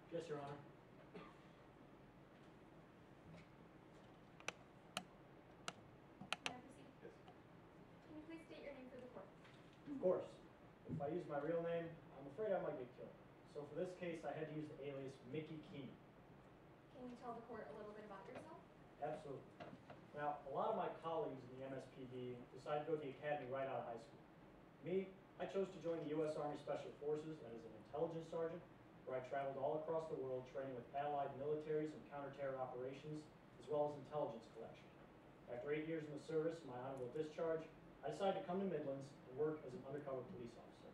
Yes, Your Honor. May I proceed? Yes. Can you please state your name for the court? Of course. If I use my real name, I'm afraid I might get killed. So for this case, I had to use the alias Mickey Keenan. Can you tell the court a little bit about yourself? Absolutely. Now, a lot of my colleagues in the MSPD decided to go to the academy right out of high school. Me, I chose to join the U.S. Army Special Forces and as an intelligence sergeant, where I traveled all across the world training with allied militaries and counter-terror operations, as well as intelligence collection. After 8 years in the service and my honorable discharge, I decided to come to Midlands and work as an undercover police officer.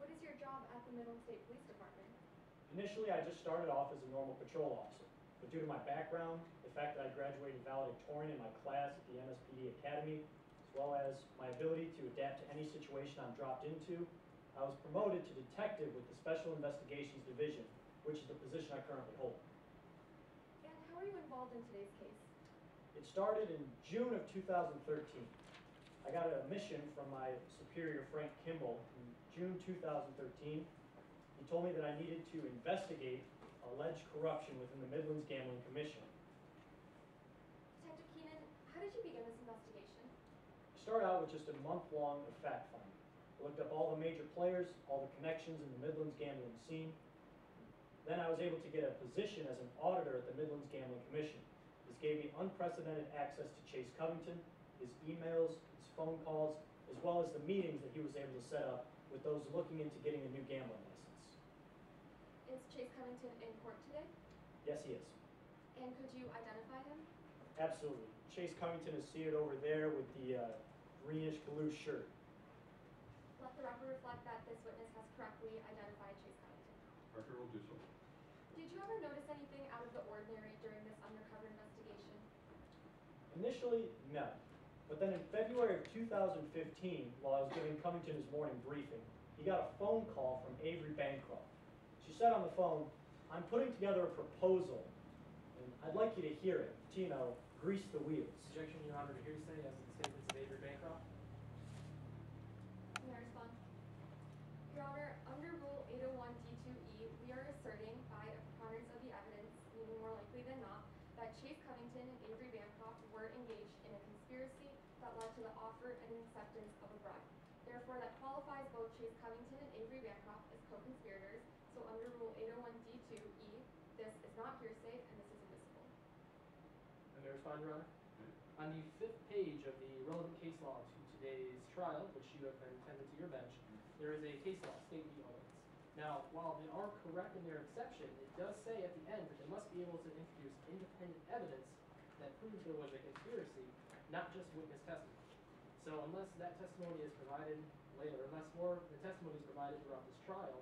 What is your job at the Midland State Police Department? Initially, I just started off as a normal patrol officer, but due to my background, the fact that I graduated valedictorian in my class at the MSPD Academy, as well as my ability to adapt to any situation I'm dropped into, I was promoted to detective with the Special Investigations Division, which is the position I currently hold. And how are you involved in today's case? It started in June of 2013. I got a mission from my superior, Frank Kimball, in June 2013. He told me that I needed to investigate alleged corruption within the Midlands Gambling Commission. Detective Keenan, how did you begin this investigation? I started out with just a month-long of fact-finding. I looked up all the major players, all the connections in the Midlands gambling scene. Then I was able to get a position as an auditor at the Midlands Gambling Commission. This gave me unprecedented access to Chase Covington, his emails, his phone calls, as well as the meetings that he was able to set up with those looking into getting a new gambling license. Is Chase Covington in court today? Yes, he is. And could you identify him? Absolutely. Chase Covington is seated over there with the greenish blue shirt. Let the record reflect that this witness has correctly identified Chase Covington. Record will do so. Did you ever notice anything out of the ordinary during this undercover investigation? Initially, no. But then in February of 2015, while I was giving Covington his morning briefing, he got a phone call from Avery Bancroft. She said on the phone, "I'm putting together a proposal, and I'd like you to hear it to, grease the wheels." Objection, Your Honor, to hearsay as to the statements of Avery Bancroft. May I respond? Your Honor, under Rule 801D2E, we are asserting by a preponderance of the evidence, meaning more likely than not, that Chase Covington and Avery Bancroft were engaged in a conspiracy that led to the offer and acceptance of a bribe. Therefore, that qualifies both Chase Covington and Avery Bancroft as co-conspirators. So under Rule 801D2E, this is not hearsay and this is admissible. May I respond, Your Honor? On the 5th page of the relevant case law to today's trial, which you have been attended to your bench, there is a case law, State v. Owens. Now, while they are correct in their exception, it does say at the end that they must be able to introduce independent evidence that proves there was a conspiracy, not just witness testimony. So unless that testimony is provided later, unless more of the testimony is provided throughout this trial,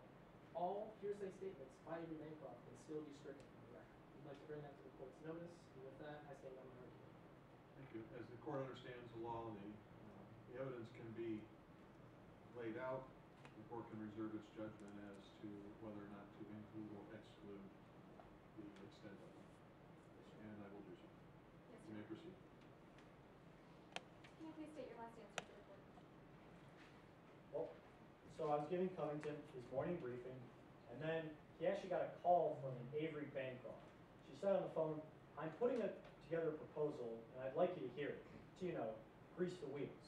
all hearsay statements by Avery Bancroft can still be stricken from the record. I'd like to bring that to the court's notice, and with that, I stand on my argument. Thank you. As the court understands the law, the evidence can be laid out. The court can reserve its judgment as to whether or not to include or exclude the extent of it. And I will do so. Yes, You Your may Honor. proceed. Can you please state your last answer for the court? Well, so I was giving Covington his morning briefing, and then he actually got a call from an Avery Bancroft. She said on the phone, "I'm putting together a proposal, and I'd like you to hear it to, grease the wheels."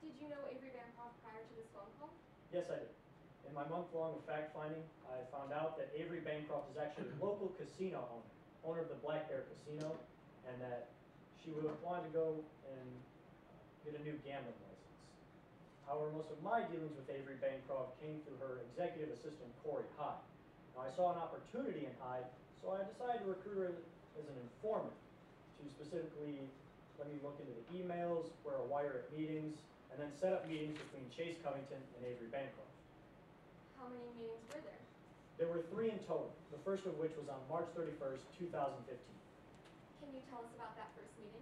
Did you know Avery Bancroft prior to this phone call? Yes, I did. In my month-long of fact-finding, I found out that Avery Bancroft is actually a local casino owner of the Black Bear Casino, and that she would have wanted to go and get a new gambling license. However, most of my dealings with Avery Bancroft came through her executive assistant, Corey Hyde. Now, I saw an opportunity in Hyde, so I decided to recruit her as an informant to specifically let me look into the emails, wear a wire at meetings, and then set up meetings between Chase Covington and Avery Bancroft. How many meetings were there? There were 3 in total, the first of which was on March 31st, 2015. Can you tell us about that first meeting?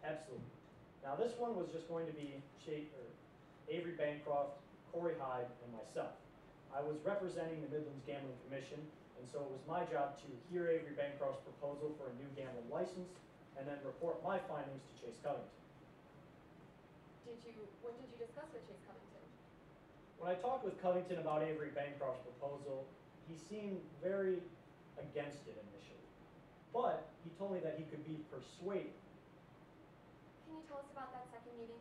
Absolutely. Now, this one was just going to be Avery Bancroft, Corey Hyde, and myself. I was representing the Midlands Gambling Commission, and so it was my job to hear Avery Bancroft's proposal for a new gambling license, and then report my findings to Chase Covington. What did you discuss with Chase Covington? When I talked with Covington about Avery Bancroft's proposal, he seemed very against it initially. But he told me that he could be persuaded. Can you tell us about that second meeting?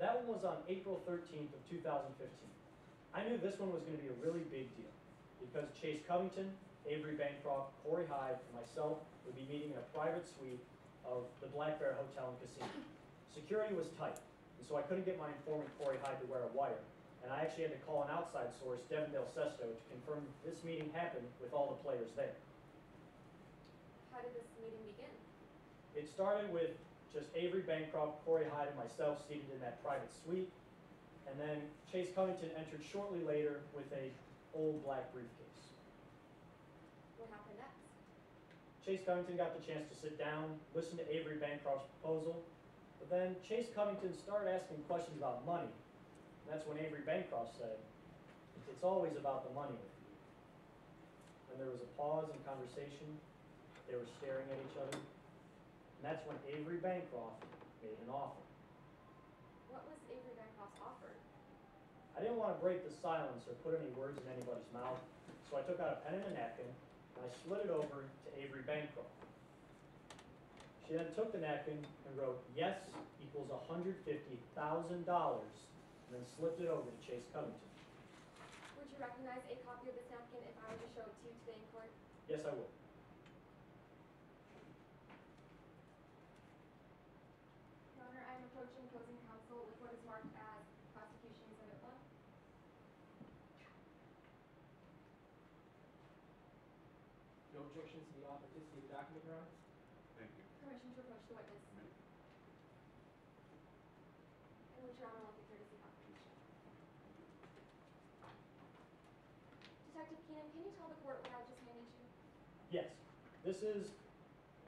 That one was on April 13th of 2015. I knew this one was going to be a really big deal because Chase Covington, Avery Bancroft, Corey Hyde, and myself would be meeting in a private suite of the Black Bear Hotel and Casino. Security was tight, and so I couldn't get my informant Corey Hyde to wear a wire, and I actually had to call an outside source, Devondale Sesto, to confirm this meeting happened with all the players there. How did this meeting begin? It started with just Avery Bancroft, Corey Hyde, and myself seated in that private suite, and then Chase Covington entered shortly later with a old black briefcase. What happened next? Chase Covington got the chance to sit down, listen to Avery Bancroft's proposal, but then Chase Covington started asking questions about money. And that's when Avery Bancroft said, "It's always about the money with you." And there was a pause in conversation. They were staring at each other. And that's when Avery Bancroft made an offer. What was Avery Bancroft's offer? I didn't want to break the silence or put any words in anybody's mouth, so I took out a pen and a napkin, and I slid it over to Avery Bancroft. She then took the napkin and wrote, "Yes equals $150,000, and then slipped it over to Chase Covington. Would you recognize a copy of this napkin if I were to show it to you today in court? Yes, I would. Your Honor, I am approaching opposing counsel with what is marked as Prosecution Exhibit 1. No objections to the authenticity of the document, Your Honor? Thank you. Permission to approach the witness. May- And would Your Honor like the courtesy confirmation? Detective Keenan, can you tell the court what I just handed you? Yes, this is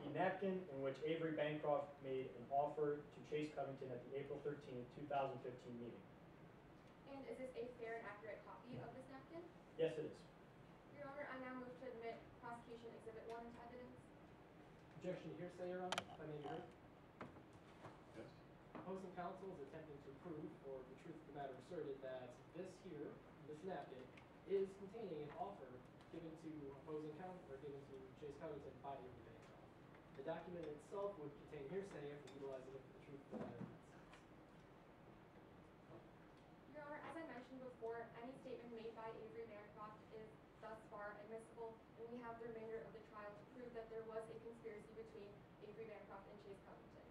the napkin in which Avery Bancroft made an offer to Chase Covington at the April 13th, 2015 meeting. And is this a fair and accurate copy of this napkin? Yes, it is. Your Honor, I now move to admit Prosecution Exhibit 1 into evidence. Objection to hearsay, Your Honor, if I may be heard. Yes. Opposing counsel is attempting to prove, for the truth of the matter asserted, that this here, this napkin, is containing an offer given to opposing counsel, or given to Chase Covington by Avery Bancroft. The document itself would contain hearsay if we utilize it for the truth of the matter. Your Honor, as I mentioned before, any statement made by Avery Bancroft is thus far admissible, and we have the remainder of the trial to prove that there was a conspiracy between Avery Bancroft and Chase Covington.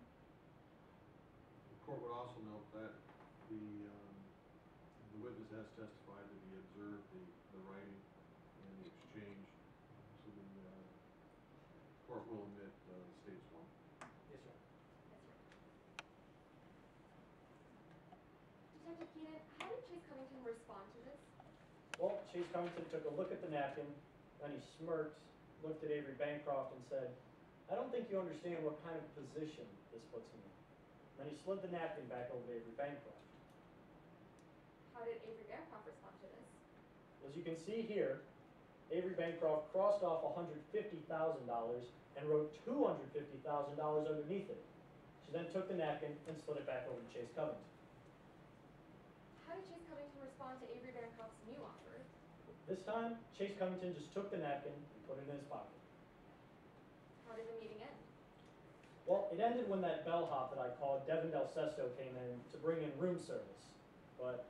The court would also note that the witness has testified that he observed the writing and the exchange, so the court will admit states one. Yes, Your Honor. Yes, sir. Detective Keenan, how did Chase Covington respond to this? Well, Chase Covington took a look at the napkin, then he smirked, looked at Avery Bancroft and said, "I don't think you understand what kind of position this puts me in." Then he slid the napkin back over to Avery Bancroft. How did Avery Bancroft respond to this? As you can see here, Avery Bancroft crossed off $150,000 and wrote $250,000 underneath it. She then took the napkin and slid it back over to Chase Covington. How did Chase Covington respond to Avery Bancroft's new offer? This time, Chase Covington just took the napkin and put it in his pocket. How did the meeting end? Well, it ended when that bellhop that I called, Devondale Sesto, came in to bring in room service. But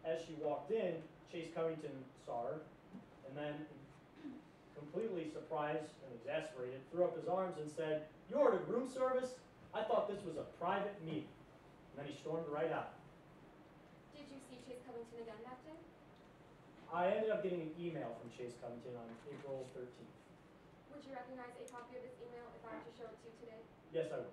as she walked in, Chase Covington saw her, and then, completely surprised and exasperated, threw up his arms and said, "You ordered room service? I thought this was a private meeting." And then he stormed right out. Did you see Chase Covington again that day? I ended up getting an email from Chase Covington on April 13th. Would you recognize a copy of this email if I were to show it to you today? Yes, I would.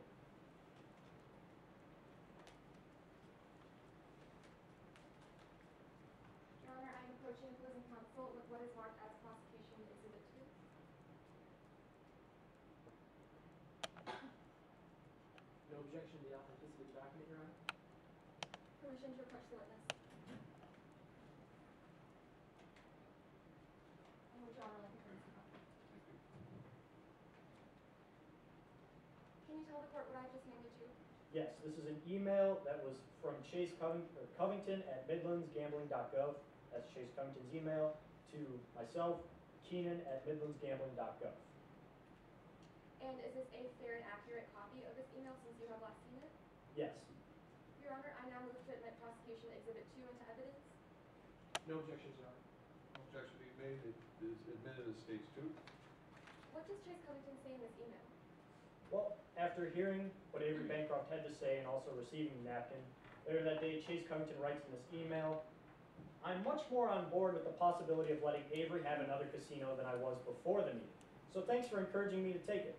Your Honor, I am approaching opposing counsel with what is marked as Prosecution Exhibit 2. No objection to the authenticity of the document, Your Honor? Permission to approach the witness. And would Your Honor like a courtesy copy? Thank you. Can you tell the court what I just handed you? Yes, this is an email that was from Covington at midlandsgambling.gov. That's Chase Covington's email to myself, keenan@midlandsgambling.gov. And is this a fair and accurate copy of this email since you have last seen it? Yes. Your Honor, I now move to admit prosecution exhibit 2 into evidence. No objections, Your Honor. No objection being made, it is admitted as states two. What does Chase Covington say in this email? Well, after hearing what Avery Bancroft had to say and also receiving the napkin, later that day, Chase Covington writes in this email, "I'm much more on board with the possibility of letting Avery have another casino than I was before the meeting. So thanks for encouraging me to take it.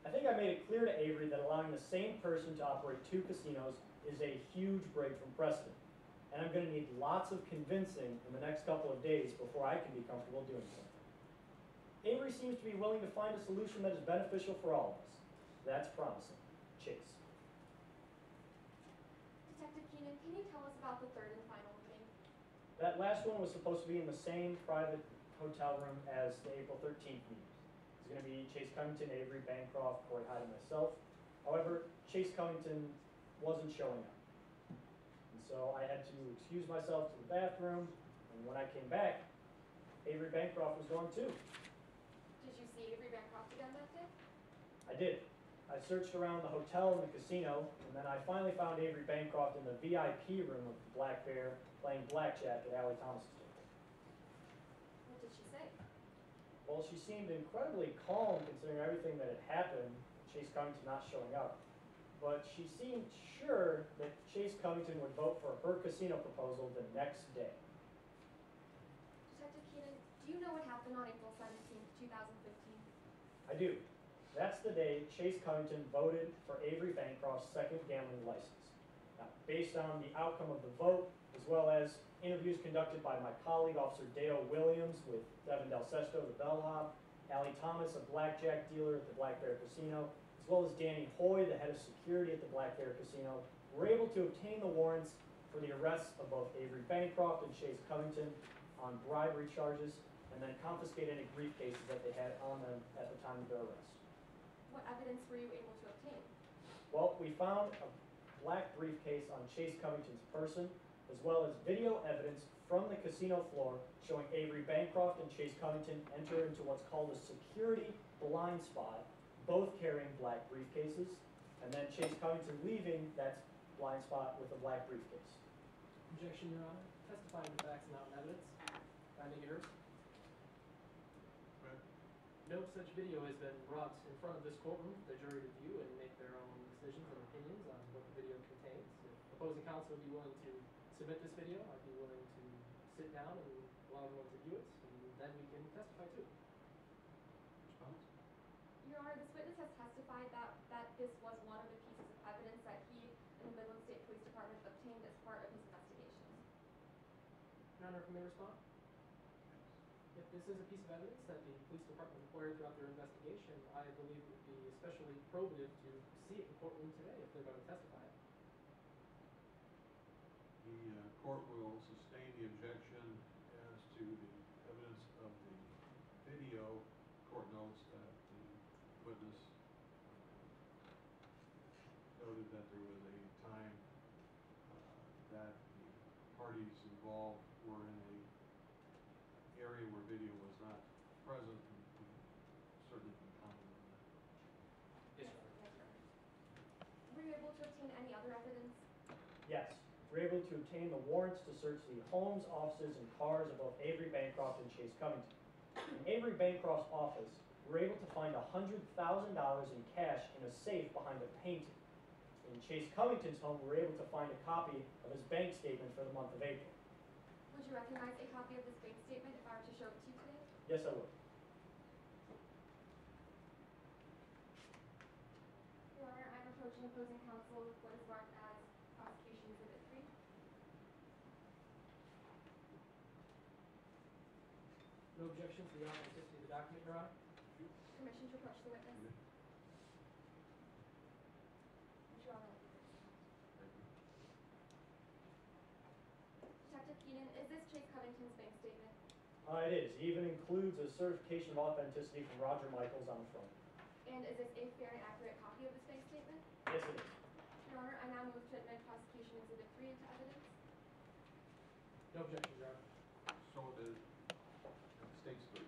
I think I made it clear to Avery that allowing the same person to operate 2 casinos is a huge break from precedent. And I'm going to need lots of convincing in the next couple of days before I can be comfortable doing something." Avery seems to be willing to find a solution that is beneficial for all of us. That's promising. Chase. Detective Keenan, can you tell us about the third and final meeting? That last one was supposed to be in the same private hotel room as the April 13th meeting. It's going to be Chase Covington, Avery Bancroft, Corey Hyde, and myself. However, Chase Covington wasn't showing up. And so I had to excuse myself to the bathroom, and when I came back, Avery Bancroft was gone too. Did you see Avery Bancroft again that day? I did. I searched around the hotel and the casino, and then I finally found Avery Bancroft in the VIP room of the Black Bear playing blackjack at Allie Thomas's table. What did she say? Well, she seemed incredibly calm considering everything that had happened, Chase Covington not showing up. But she seemed sure that Chase Covington would vote for her casino proposal the next day. Detective Keenan, do you know what happened on April 17th, 2015? I do. That's the day Chase Covington voted for Avery Bancroft's second gambling license. Now, based on the outcome of the vote, as well as interviews conducted by my colleague, Officer Dale Williams, with Devin Del Sesto, the bellhop, Allie Thomas, a blackjack dealer at the Black Bear Casino, as well as Danny Hoy, the head of security at the Black Bear Casino, were able to obtain the warrants for the arrests of both Avery Bancroft and Chase Covington on bribery charges, and then confiscate any briefcases that they had on them at the time of their arrest. What evidence were you able to obtain? Well, we found a black briefcase on Chase Covington's person, as well as video evidence from the casino floor showing Avery Bancroft and Chase Covington enter into what's called a security blind spot, both carrying black briefcases, and then Chase Covington leaving that blind spot with a black briefcase. Objection, Your Honor. Testifying to facts and not in evidence. Finding yours. Right. No such video has been brought in front of this courtroom for the jury to view and make their own decisions and opinions on what the video contains. If opposing counsel would be willing to submit this video, I'd be willing to sit down and allow everyone to view it, and then we can testify too. Response? Your Honor, this witness has testified that this was one of the pieces of evidence that he and the Midland State Police Department obtained as part of his investigations. Your Honor, if I may respond? If this is a piece of evidence that the police department acquired throughout their investigation, I believe it would be especially probative to see it in courtroom today if they're going to testify. The court will sustain the objection as to the evidence of the video. Court notes that the witness noted that there was a time that the parties involved were in a area where video was not present, and we certainly can comment on that. Yes, Your Honor. Yes, Your Honor. Were you able to obtain any other evidence? Yes, we were able to obtain the warrants to search the homes, offices, and cars of both Avery Bancroft and Chase Covington. In Avery Bancroft's office, we were able to find $100,000 in cash in a safe behind a painting. In Chase Covington's home, we were able to find a copy of his bank statement for the month of April. Would you recognize a copy of this bank statement if I were to show it to you today? Yes, I would. Your Honor, I'm approaching opposing counsel with what is marked as prosecution exhibit 3. No objection to the authenticity of the document, Your Honor? Permission to approach the witness. Okay. Your Honor. Thank you. Detective Keenan, is this Chase Covington's bank statement? It is. It even includes a certification of authenticity from Roger Michaels on the front. And is this a fair and accurate copy of this bank statement? Yes, it is. Your Honor, I now move to admit prosecution exhibit 3 into evidence. No objection, Your Honor. So it is, states three.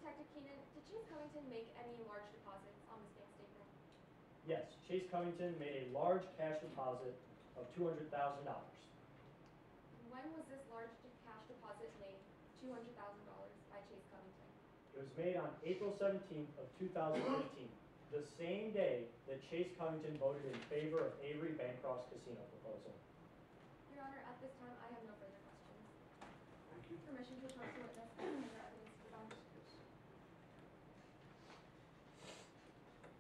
Detective Keenan, did Chase Covington make any large deposits on this bank statement? Yes, Chase Covington made a large cash deposit of $200,000. When was this large cash deposit made, $200,000 by Chase Covington? It was made on April 17th of 2015, the same day that Chase Covington voted in favor of Avery Bancroft's casino proposal. Your Honor, at this time, I have no further questions. Thank you. Permission to approach the witness and the evidence to the bench. Yes.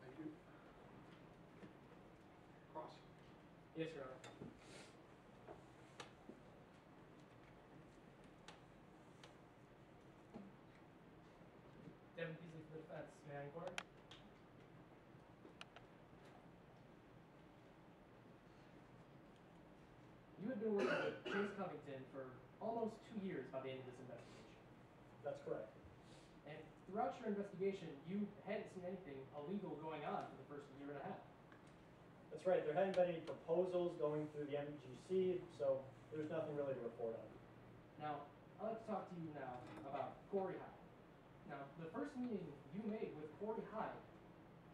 Thank you. Cross. Yes, Your Honor. Devin Peasley for the defense. May I inquire? You had been working with Chase Covington for almost 2 years by the end of this investigation. That's correct. And throughout your investigation, you hadn't seen anything illegal going on for the first year and a half. That's right, there hadn't been any proposals going through the MGC, so there's nothing really to report on. Now, I'd like to talk to you now about Corey Hyde. Now, the first meeting you made with Corey Hyde,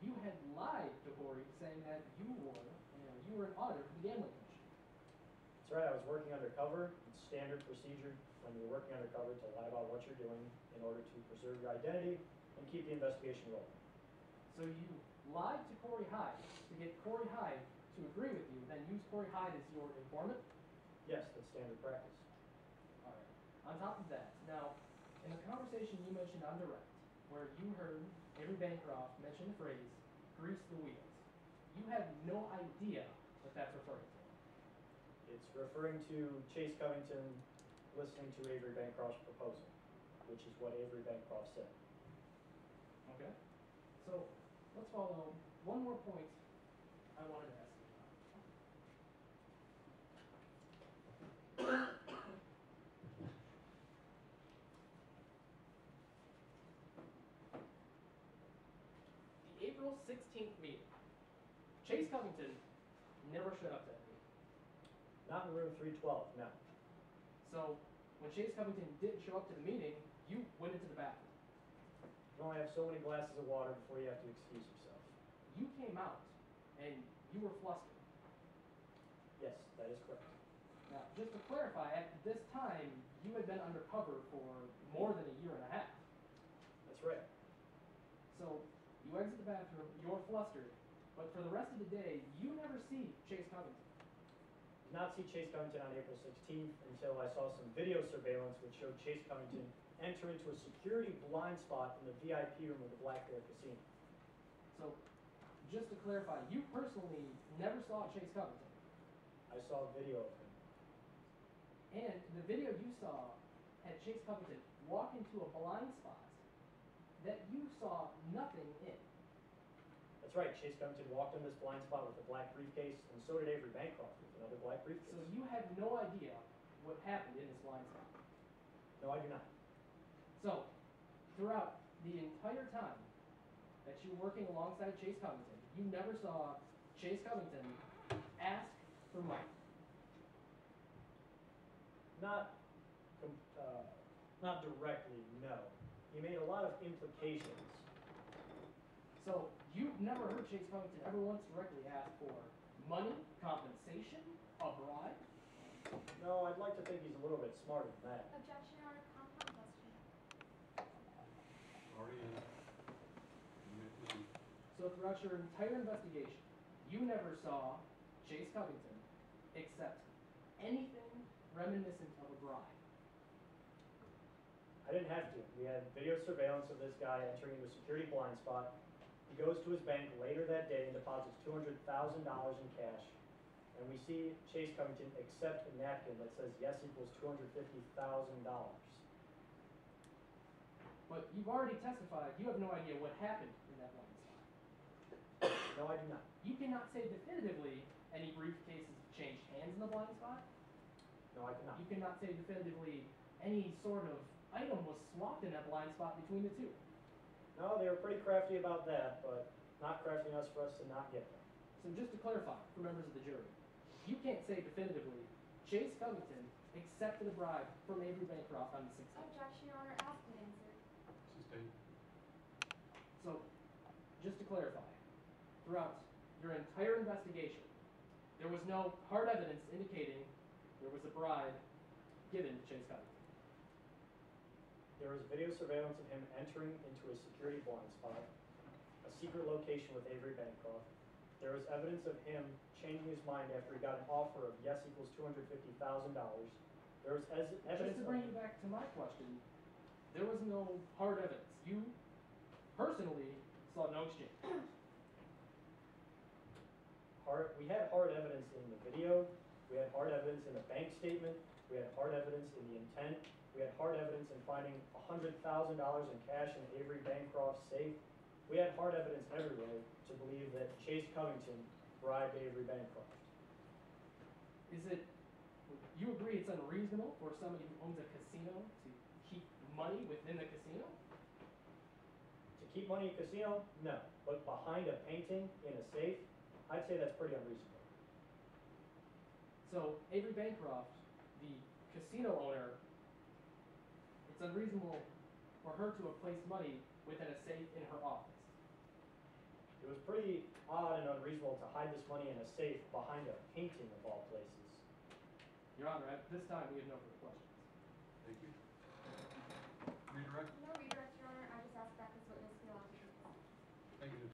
you had lied to Corey saying that you were an auditor for the Gambling Commission. That's right, I was working undercover. It's standard procedure when you're working undercover to lie about what you're doing in order to preserve your identity and keep the investigation rolling. So you lied to Corey Hyde to get Corey Hyde to agree with you, then use Corey Hyde as your informant? Yes, that's standard practice. All right. On top of that, now, in the conversation you mentioned on direct, where you heard Avery Bancroft mention the phrase, grease the wheels, you have no idea what that's referring to. It's referring to Chase Covington listening to Avery Bancroft's proposal, which is what Avery Bancroft said. Okay? So, let's follow one more point I wanted to ask you about. The April 16th meeting. Chase Covington never showed up to that meeting. Not in room 312, no. So, when Chase Covington didn't show up to the meeting, you went into the bathroom. You only have so many glasses of water before you have to excuse yourself. You came out, and you were flustered. Yes, that is correct. Now, just to clarify, at this time, you had been undercover for more than a year and a half. That's right. So, you exit the bathroom, you're flustered, but for the rest of the day, you never see Chase Covington. Did not see Chase Covington on April 16th until I saw some video surveillance which showed Chase Covington enter into a security blind spot in the VIP room of the Black Bear Casino. So, just to clarify, you personally never saw Chase Covington. I saw a video of him. And the video you saw had Chase Covington walk into a blind spot that you saw nothing in. That's right, Chase Covington walked in this blind spot with a black briefcase, and so did Avery Bancroft with another black briefcase. So you have no idea what happened in this blind spot. No, I do not. So, throughout the entire time that you were working alongside Chase Covington, you never saw Chase Covington ask for money. Not directly, no. He made a lot of implications. So, you've never heard Chase Covington ever once directly ask for money, compensation, a bribe? No, I'd like to think he's a little bit smarter than that. Objection, Your Honor, compound question. Already in. You may proceed. So, throughout your entire investigation, you never saw Chase Covington accept anything reminiscent of a bribe. I didn't have to. We had video surveillance of this guy entering into a security blind spot. He goes to his bank later that day and deposits $200,000 in cash. And we see Chase Covington accept a napkin that says yes equals $250,000. But you've already testified you have no idea what happened in that blind spot. No, I do not. You cannot say definitively any briefcases changed hands in the blind spot. No, I cannot. You cannot say definitively any sort of item was swapped in that blind spot between the two. No, they were pretty crafty about that, but not crafty enough for us to not get them. So just to clarify for members of the jury, you can't say definitively Chase Covington accepted a bribe from Avery Bancroft on the 16th. Objection, Your Honor, asked and answered. Sustained. clarify, throughout your entire investigation, there was no hard evidence indicating there was a bribe given to Chase Covington. There was video surveillance of him entering into a security blind spot, a secret location with Avery Bancroft. There was evidence of him changing his mind after he got an offer of yes equals $250,000. There was evidence Just to bring you back to my question, there was no hard evidence. You personally saw no exchange. We had hard evidence in the video, we had hard evidence in the bank statement, we had hard evidence in the intent, we had hard evidence in finding $100,000 in cash in Avery Bancroft's safe. We had hard evidence everywhere to believe that Chase Covington bribed Avery Bancroft. Is it, you agree it's unreasonable for somebody who owns a casino to keep money within the casino? To keep money in a casino? No. But behind a painting in a safe, I'd say that's pretty unreasonable. So Avery Bancroft, the casino owner, it's unreasonable for her to have placed money within a safe in her office. It was pretty odd and unreasonable to hide this money in a safe behind a painting of all places. Your Honor, at this time we have no further questions. Thank you. Redirect? No redirect,